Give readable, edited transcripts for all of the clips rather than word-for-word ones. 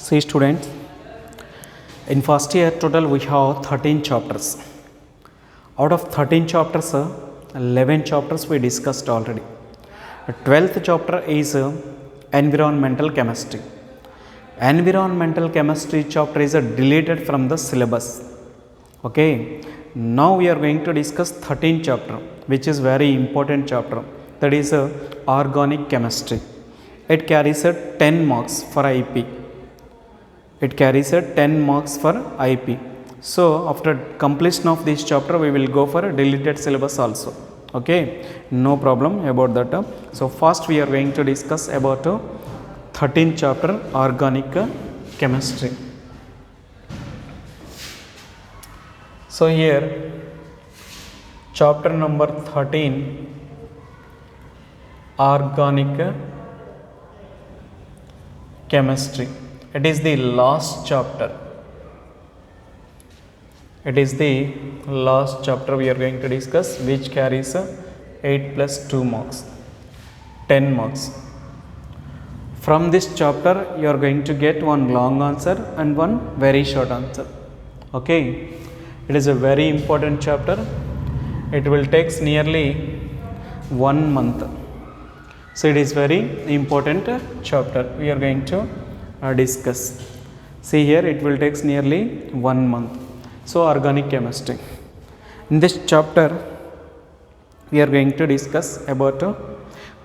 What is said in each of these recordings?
See students, in first year total we have 13 chapters. Out of 13 chapters, 11 chapters we discussed already. The 12th chapter is environmental chemistry. Environmental chemistry chapter is deleted from the syllabus. Okay, now we are going to discuss 13th chapter, which is very important chapter, that is organic chemistry. It carries 10 marks for IP. It carries 10 marks for IP. So after completion of this chapter we will go for a deleted syllabus also. Okay, no problem about that. So first we are going to discuss about 13th chapter organic chemistry. So here chapter number 13 organic chemistry. It is the last chapter. It is the last chapter we are going to discuss, which carries 8 plus 2 marks, 10 marks. From this chapter you are going to get one long answer and one very short answer. Okay, it is a very important chapter. It will take nearly 1 month. So it is very important chapter we are going to discuss. See here, it will take nearly 1 month. So organic chemistry. In this chapter we are going to discuss about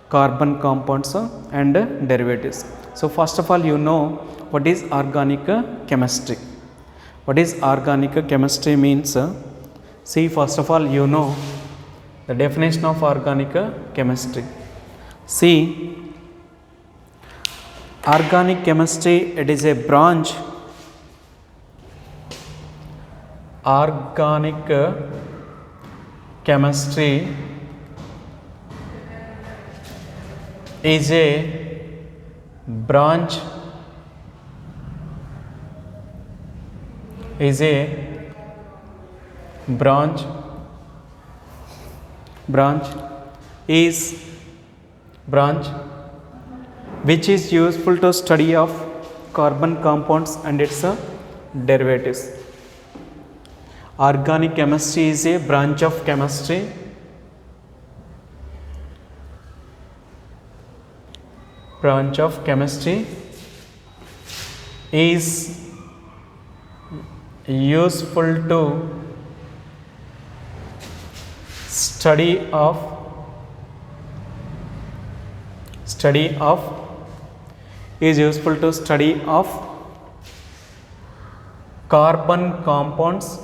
carbon compounds and derivatives. So first of all, you know what is organic chemistry. What is organic chemistry means? See, first of all, you know the definition of organic chemistry. See, organic chemistry, it is a branch. Organic chemistry is a branch which is useful to study of carbon compounds and its derivatives. Organic chemistry is a branch of chemistry is useful to study of carbon compounds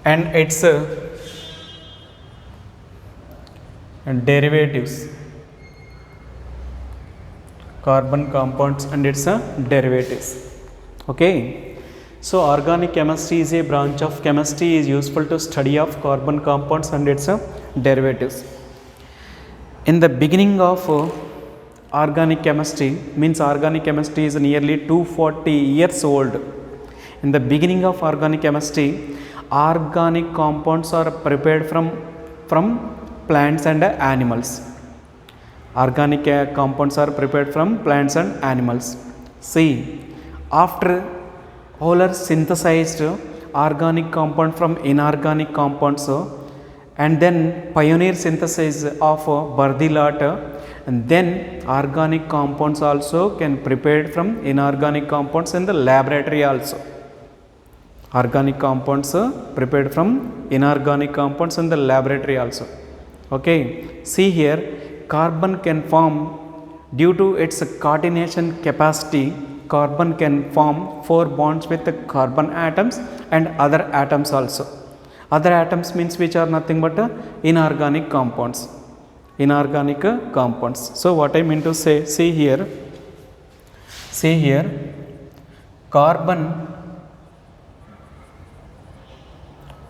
and its derivatives. Carbon compounds and its derivatives. Okay, so organic chemistry is a branch of chemistry is useful to study of carbon compounds and its derivatives. In the beginning of organic chemistry, means organic chemistry is nearly 240 years old. In the beginning of organic chemistry, organic compounds are prepared from plants and animals. Organic compounds are prepared from plants and animals. See, after Euler synthesized organic compound from inorganic compounds, and then pioneer synthesis of Barthelot, and then organic compounds also can prepared from inorganic compounds in the laboratory also. Organic compounds prepared from inorganic compounds in the laboratory also. Okay, see here, carbon can form, due to its coordination capacity, carbon can form 4 bonds with the carbon atoms and other atoms also. Other atoms means which are nothing but inorganic compounds. So what I mean to say, see here, carbon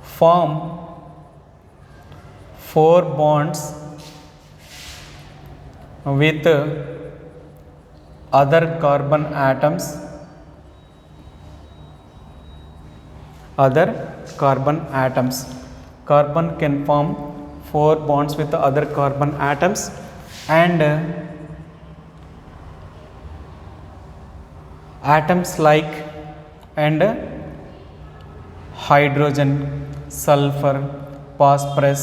form 4 bonds with other carbon atoms other carbon atoms. Carbon can form 4 bonds with the other carbon atoms and atoms like and hydrogen, sulfur, phosphorus,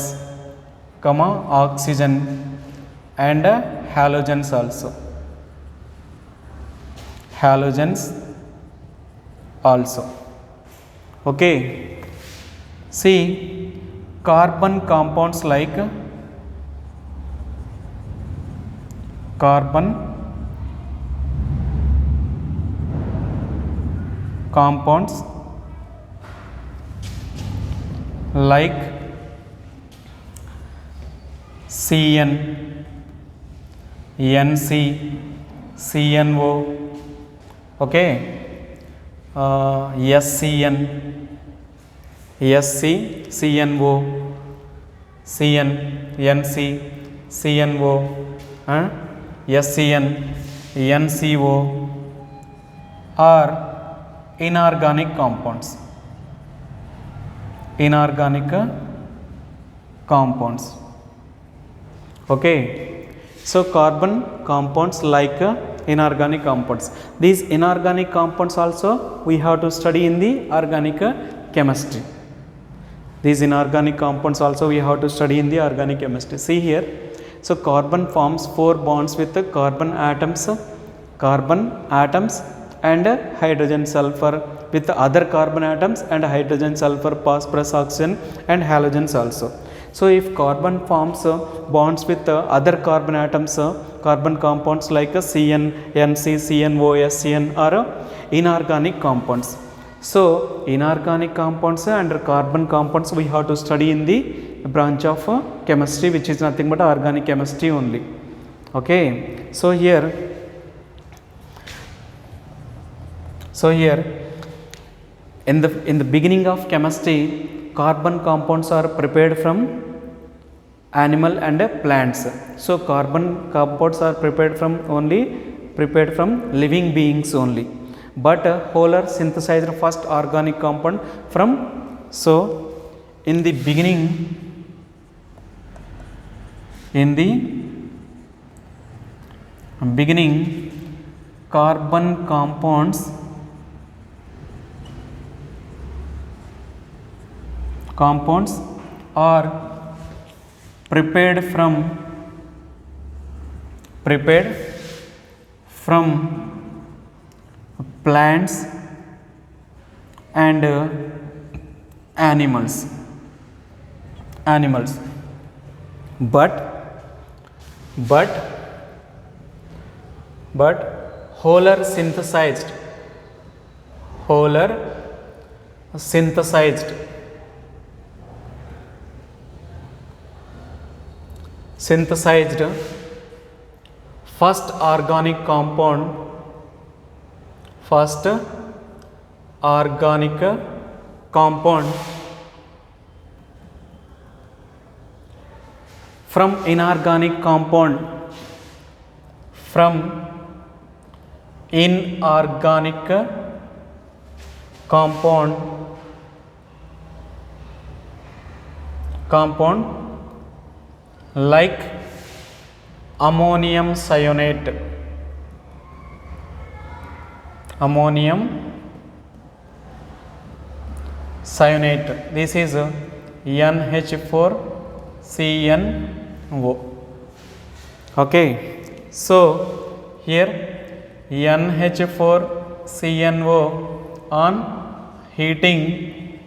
oxygen and halogens also. Halogens also. Okay. See, carbon compounds like carbon compounds like CN, NC, CNO, okay, SCN, SC, CNO, CN, NC, CNO, SCN, NCO are inorganic compounds. Inorganic compounds. Okay. So carbon compounds like inorganic compounds. These inorganic compounds also we have to study in the organic chemistry. These inorganic compounds also we have to study in the organic chemistry. See here. So carbon forms 4 bonds with the carbon atoms and hydrogen sulfur with the other carbon atoms and hydrogen sulfur, phosphorus, oxygen and halogens also. So if carbon forms bonds with other carbon atoms, carbon compounds like CN, NC, CNO, SCN are inorganic compounds. So inorganic compounds and carbon compounds we have to study in the branch of chemistry, which is nothing but organic chemistry only. Okay. So here in the beginning of chemistry, carbon compounds are prepared from animal and plants. So carbon compounds are prepared from living beings only. But Höhler synthesized first organic compound from, so in the beginning carbon compounds are prepared from plants and animals. But Höhler synthesized first organic compound from inorganic compound like ammonium cyanate. This is NH4CnO. Okay. So here NH4CnO on heating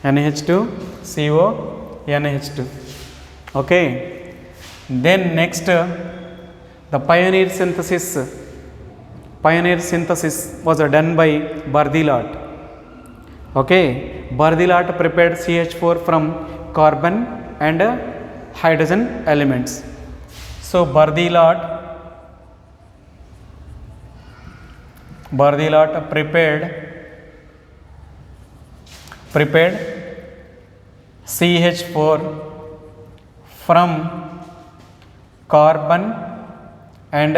NH2CO NH2. Okay. Then next the pioneer synthesis was done by Bardelat. Okay. Bardelat prepared CH4 from carbon and hydrogen elements. So Bardelat prepared CH4 from carbon and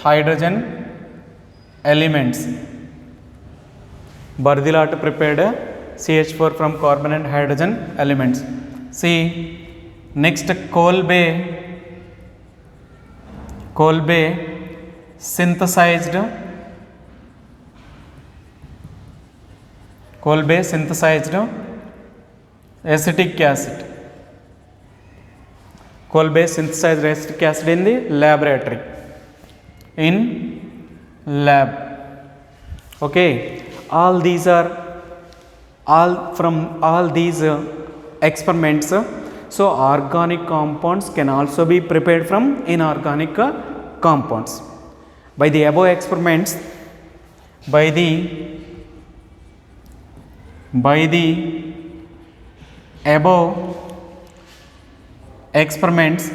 hydrogen elements. Bardilat prepared CH4 from carbon and hydrogen elements. See, next Kolbe synthesized acetic acid. Kolbe synthesized acetic acid in the laboratory, in lab. Okay, all these experiments. So organic compounds can also be prepared from inorganic compounds. By the above experiments, by the above experiments,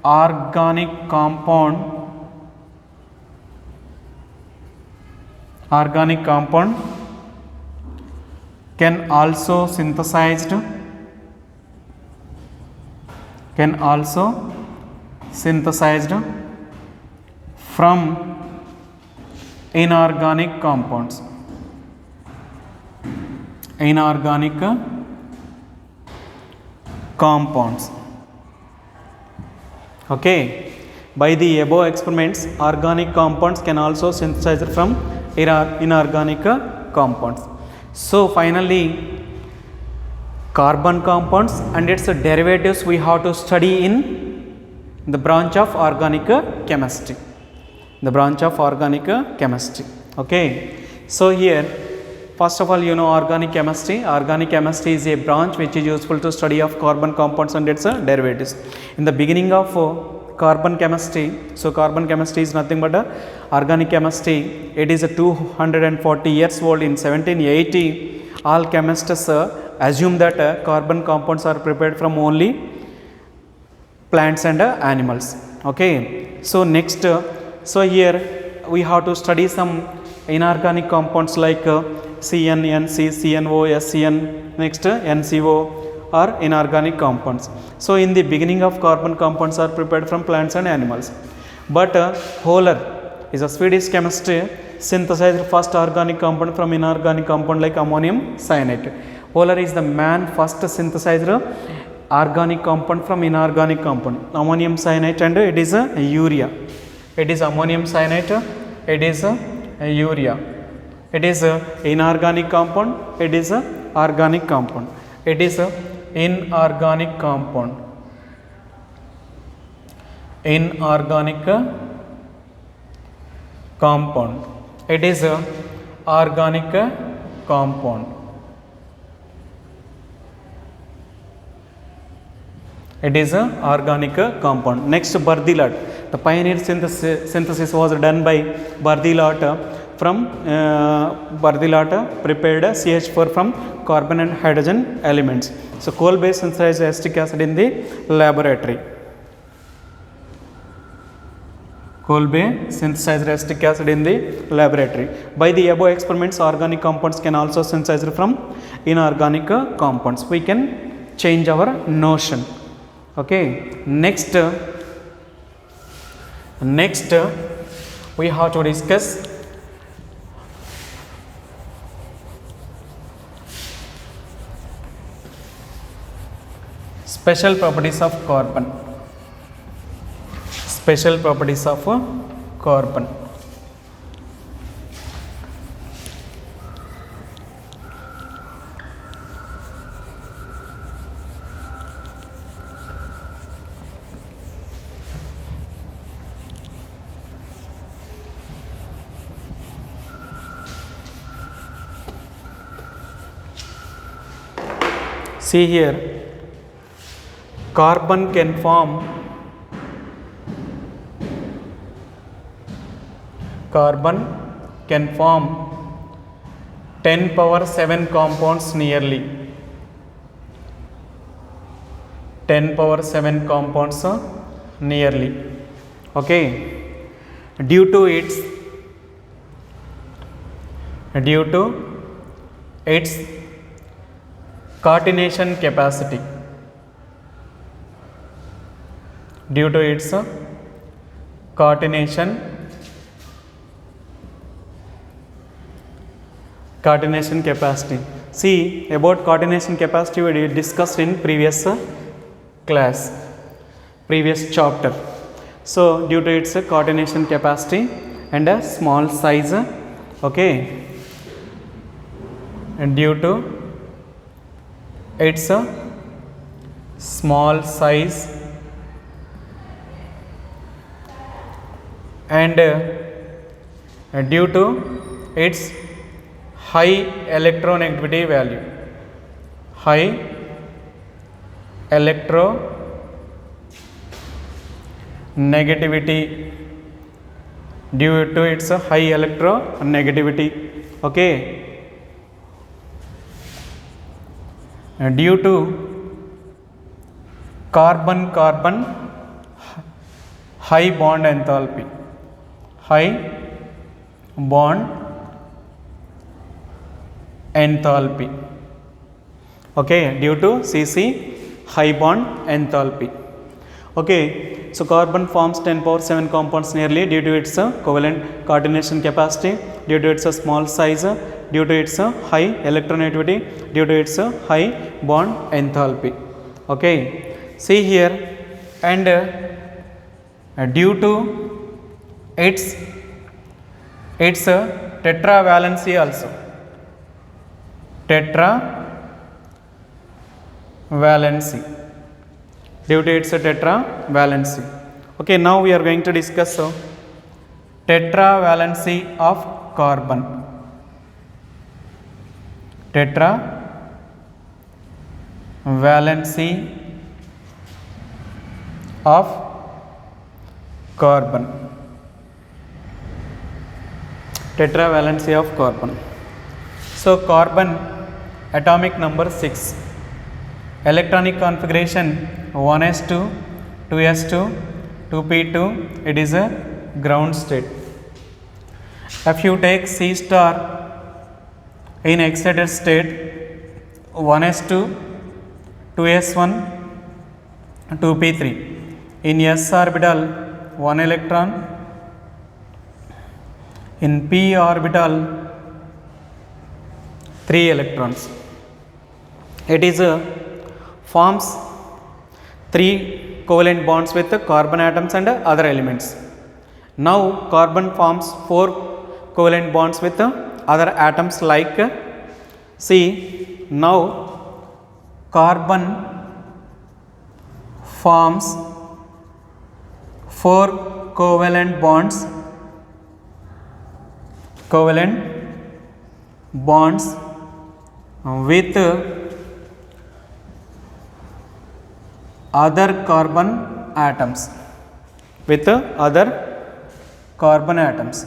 organic compound can also synthesized from inorganic compounds. Okay, by the above experiments, organic compounds can also synthesize from inorganic compounds. So finally, carbon compounds and its derivatives we have to study in the branch of organic chemistry. Okay, so here first of all, you know organic chemistry. Organic chemistry is a branch which is useful to study of carbon compounds and its derivatives. In the beginning of carbon chemistry, so carbon chemistry is nothing but organic chemistry. It is 240 years old. In 1780, all chemists assume that carbon compounds are prepared from only plants and animals. Okay, so next, so here we have to study some inorganic compounds like CN, NC, CNO, SCN, next NCO are inorganic compounds. So in the beginning of carbon compounds are prepared from plants and animals. But Höller is a Swedish chemist, synthesized first organic compound from inorganic compound like ammonium cyanide. Höller is the man first synthesized organic compound from inorganic compound, ammonium cyanide, and it is a urea. It is ammonium cyanide, it is a urea. It is a inorganic compound, it is a organic compound. It is a inorganic compound. It is a organic compound. It is a organic compound. Next, Bardilat. The pioneer synthesis was done by Bardilat. From Bardilat prepared CH4 from carbon and hydrogen elements. So Kolbe synthesized acetic acid in the laboratory. By the above experiments, organic compounds can also synthesize from inorganic compounds. We can change our notion. Okay, next we have to discuss special properties of carbon. See here, carbon can form 10 power 7 compounds nearly. 10 power 7 compounds nearly. Okay, due to its coordination capacity. coordination capacity. See, about coordination capacity we discussed in previous class, previous chapter. So due to its coordination capacity and a small size, okay, and due to its small size and due to its high electronegativity value, high electronegativity, due to its high electronegativity, okay, due to carbon high bond enthalpy, high bond enthalpy, okay, due to Cc high bond enthalpy, okay. So carbon forms 10 power 7 compounds nearly due to its covalent coordination capacity, due to its small size, due to its high electronegativity, due to its high bond enthalpy, okay. See here, and due to its tetravalency also, tetravalency, due to its tetravalency, okay. Now we are going to discuss tetravalency of carbon, tetravalency of carbon, tetravalency of carbon. So carbon atomic number 6, electronic configuration 1s2, 2s2, 2p2, it is a ground state. If you take C star in excited state, 1s2, 2s1, 2p3, in s orbital 1 electron, in p orbital 3 electrons, it is forms 3 covalent bonds with carbon atoms and other elements. Now carbon forms 4 covalent bonds with other atoms like, see, now carbon forms 4 covalent bonds with other carbon atoms, with other carbon atoms.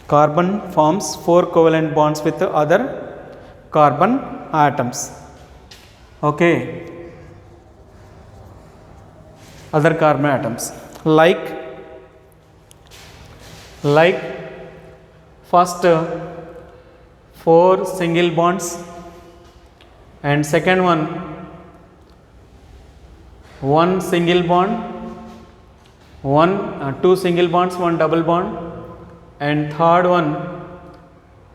Carbon forms 4 covalent bonds with other carbon atoms, okay, other carbon atoms, like first 4 single bonds, and second one 1 single bond, 2 single bonds, 1 double bond, and third one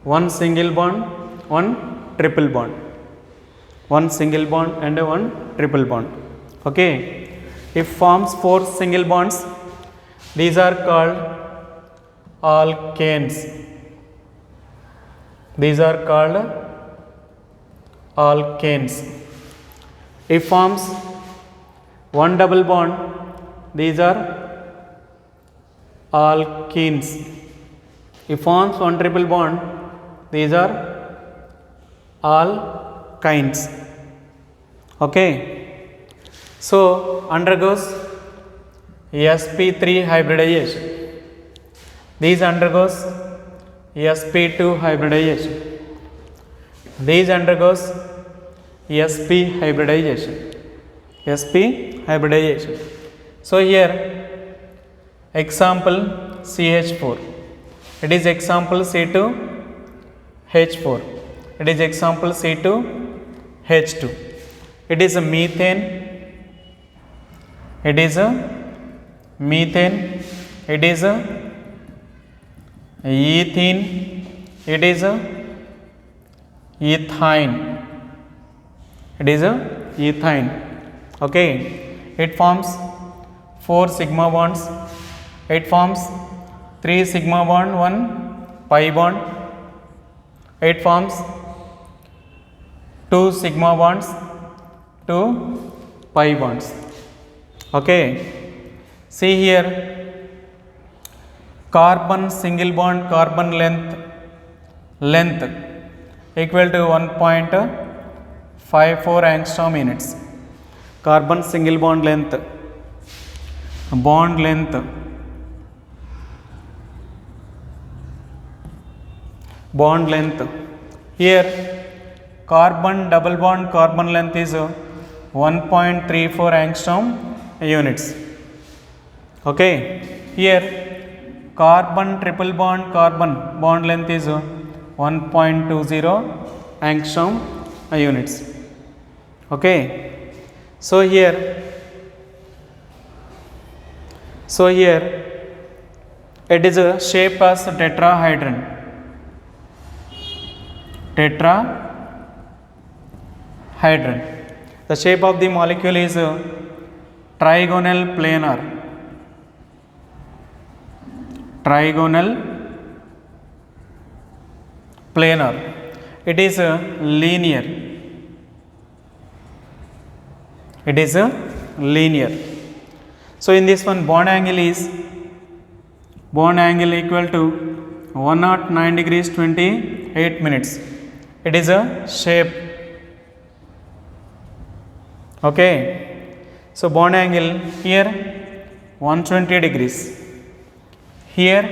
1 single bond, 1 triple bond, 1 single bond and 1 triple bond, okay. If forms 4 single bonds, these are called alkanes, these are called alkanes. If forms 1 double bond, these are alkenes. If forms 1 triple bond, these are alkynes, okay. So undergoes sp3 hybridization, these undergoes sp2 hybridization, these undergoes sp hybridization, sp hybridization. So here example CH4, it is example C2H4, it is example C2H2, it is a methane, it is a methane, it is ethene, it is ethine, it is ethine. Okay, it forms 4 sigma bonds, it forms 3 sigma bond, 1 pi bond, it forms 2 sigma bonds, 2 pi bonds. Okay, see here, carbon single bond carbon length equal to 1.54 angstrom units. Carbon single bond length here, carbon double bond carbon length is 1.34 angstrom units. Okay, here carbon triple bond carbon bond length is 1.20 angstrom units. Okay, so here it is a shape as tetrahedron. The shape of the molecule is trigonal planar. It is linear. So in this one, bond angle equal to 109 degrees 28 minutes. It is a shape. Okay, so bond angle here 120 degrees, here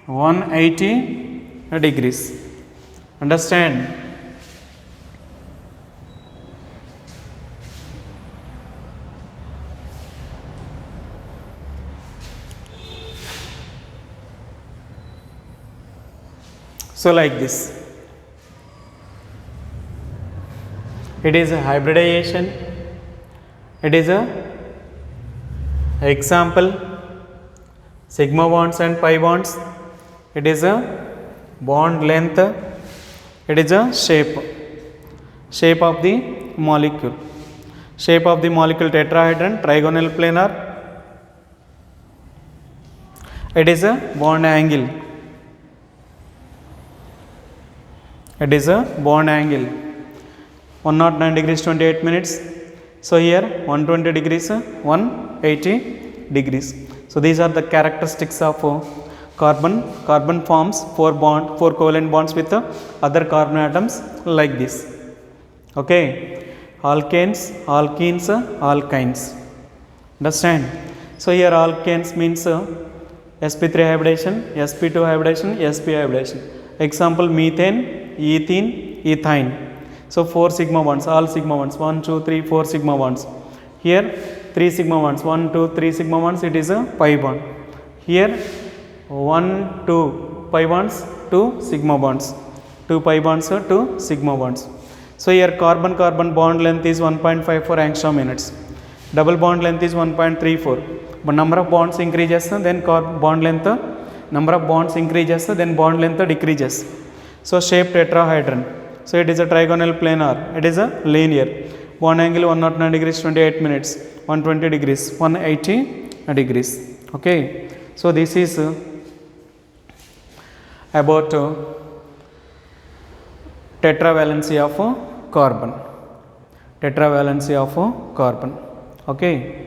180 degrees. Understand? So like this, it is a hybridization, it is a example, sigma bonds and pi bonds, it is a bond length, it is a shape of the molecule, tetrahedron, trigonal planar, it is a bond angle, 109 degrees 28 minutes. So here 120 degrees, 180 degrees. So these are the characteristics of carbon. Carbon forms 4 covalent bonds with other carbon atoms like this. Okay, alkanes, alkenes, alkynes. Understand? So here alkanes means sp3 hybridization, sp2 hybridization, sp hybridization. Example, methane, ethene, ethine. So 4 sigma bonds, all sigma bonds, 1, 2, 3, 4 sigma bonds. Here 3 sigma bonds, 1, 2, 3 sigma bonds, it is a pi bond. Here 1, 2 pi bonds, 2 sigma bonds, 2 pi bonds, 2 sigma bonds. So here carbon bond length is 1.54 angstrom units. Double bond length is 1.34. But number of bonds increases, then bond length, number of bonds increases, then bond length decreases. So shape tetrahedron. So it is a trigonal planar, it is a linear. Bond angle 109 degrees 28 minutes, 120 degrees, 180 degrees. Okay, so this is about tetravalency of carbon. Okay.